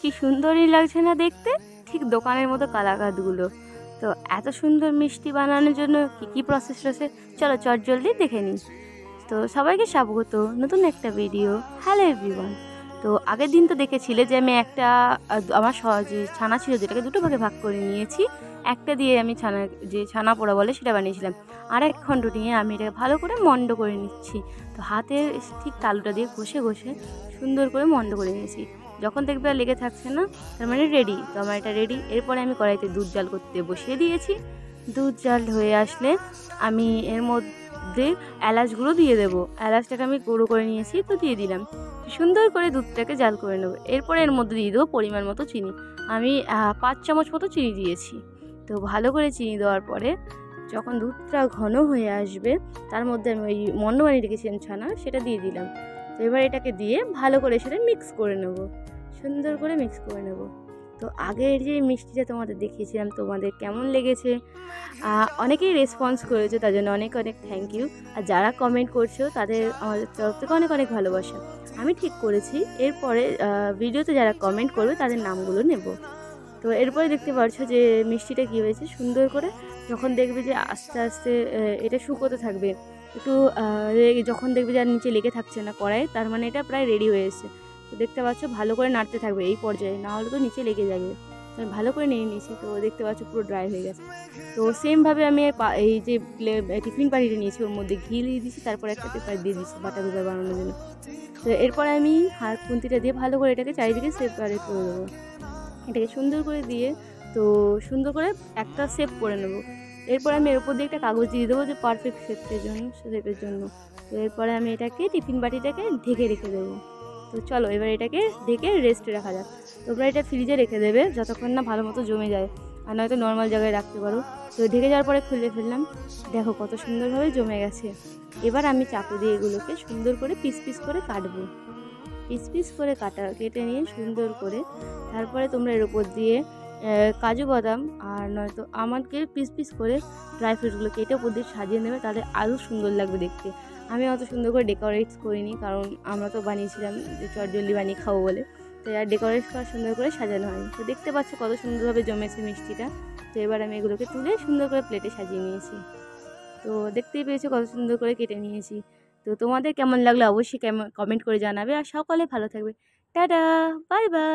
কি সুন্দরই লাগছে না দেখতে, ঠিক দোকানের মতো কালাকাঁদগুলো। তো এত সুন্দর মিষ্টি বানানোর জন্য কী প্রসেস রয়েছে, চলো চটজলদি দেখে নিই। তো সবাইকে স্বাগত নতুন একটা ভিডিও। Hello everyone. তো আগের দিন তো দেখেছিলে যে আমি একটা আমার যে ছানা ছিল যেটাকে দুটো ভাগে ভাগ করে নিয়েছি। একটা দিয়ে আমি ছানা পোড়া বলে সেটা বানিয়েছিলাম। আর এক খণ্ড নিয়ে আমি এটাকে ভালো করে মন্ড করে নিচ্ছি। তো হাতের ঠিক তালুটা দিয়ে ঘষে ঘষে সুন্দর করে মন্ড করে নিয়েছি। যখন দেখবে আর লেগে থাকছে না, তার মানে রেডি। তো আমার এটা রেডি। এরপরে আমি কড়াইতে দুধ জাল করতে বসিয়ে দিয়েছি। দুধ জাল হয়ে আসলে আমি এর মধ্যে এলাচগুলো দিয়ে দেবো। এলাচটাকে আমি গুঁড়ো করে নিয়েছি, তো দিয়ে দিলাম। সুন্দর করে দুধটাকে জাল করে নেবো। এরপরে এর মধ্যে দিয়ে দেবো পরিমাণ মতো চিনি। আমি 5 চামচ মতো চিনি দিয়েছি। তো ভালো করে চিনি দেওয়ার পরে যখন দুধটা ঘন হয়ে আসবে, তার মধ্যে আমি ওই মন্ড বানিয়ে রেখেছিলাম ছানা, সেটা দিয়ে দিলাম। তো এবার এটাকে দিয়ে ভালো করে সেটা মিক্স করে নেব, সুন্দর করে মিক্স করে নেব। তো আগের যে মিষ্টিটা তোমাদের দেখিয়েছিলাম, তোমাদের কেমন লেগেছে? অনেকেই রেসপন্স করেছে, তার জন্য অনেক অনেক থ্যাংক ইউ। আর যারা কমেন্ট করছো তাদের আমাদের তরফ থেকে অনেক অনেক ভালোবাসা। আমি ঠিক করেছি এরপরে ভিডিওতে যারা কমেন্ট করবে তাদের নামগুলো নেব। তো এরপরে দেখতে পাচ্ছ যে মিষ্টিটা কী হয়েছে, সুন্দর করে যখন দেখবে যে আস্তে আস্তে এটা শুকোতে থাকবে একটু, যখন দেখবে যে আর নিচে লেগে থাকছে না কড়াই, তার মানে এটা প্রায় রেডি হয়ে এসেছে। তো দেখতে পাচ্ছ ভালো করে নাড়তে থাকবে এই পর্যায়ে, না হলে তো নিচে লেগে যাবে। তো ভালো করে নিয়ে নিয়েছি। তো দেখতে পাচ্ছ পুরো ড্রাই হয়ে গেছে। তো সেমভাবে আমি এই যে টিফিন বাটিটা নিয়েছি, ওর মধ্যে ঘি দিয়ে দিয়েছি, তারপরে একটা পেপার দিয়ে দিয়েছি বাটা পেপার বানানোর জন্য। তো এরপরে আমি হাত খুন্তিটা দিয়ে ভালো করে এটাকে চারিদিকে সেপারেট করে দেবো। এটাকে সুন্দর করে দিয়ে তো সুন্দর করে একটা শেপ করে নেব। এরপরে আমি এর উপর দিয়ে একটা কাগজ দিয়ে দেবো যে পারফেক্ট শেপের জন্য। তো এরপরে আমি এটাকে টিফিন বাটিটাকে ঢেকে রেখে দেবো। তো চলো এবার এটাকে ঢেকে রেস্টে রাখা যাক। তোমরা এটা ফ্রিজে রেখে দেবে যতক্ষণ না ভালো মতো জমে যায়, আর নয়তো নর্মাল জায়গায় রাখতে পারো। তো ঢেকে যাওয়ার পরে খুলে ফেললাম, দেখো কত সুন্দরভাবে জমে গেছে। এবার আমি চাকু দিয়ে এগুলোকে সুন্দর করে পিস পিস করে কাটবো। পিস পিস করে কেটে নিয়ে সুন্দর করে তারপরে তোমরা এর উপর দিয়ে কাজু বাদাম আর নয়তো আমাকে পিস পিস করে ড্রাই ফ্রুটসগুলো কেটে উপর দিয়ে সাজিয়ে নেবে, তাহলে আরও সুন্দর লাগবে দেখতে। আমি অত সুন্দর করে ডেকোরেট করিনি, কারণ আমরা তো বানিয়েছিলাম যে চটজলদি বানিয়ে খাবো বলে। তো আর ডেকোরেট করা সুন্দর করে সাজানো হয়নি। তো দেখতে পাচ্ছ কত সুন্দরভাবে জমেছে মিষ্টিটা। তো এবার আমি এগুলোকে তুলে সুন্দর করে প্লেটে সাজিয়ে নিয়েছি। তো দেখতেই পেয়েছো কত সুন্দর করে কেটে নিয়েছি। তো তোমাদের কেমন লাগলো অবশ্যই কমেন্ট করে জানাবে। আর সকলে ভালো থাকবে। Tata, bye bye.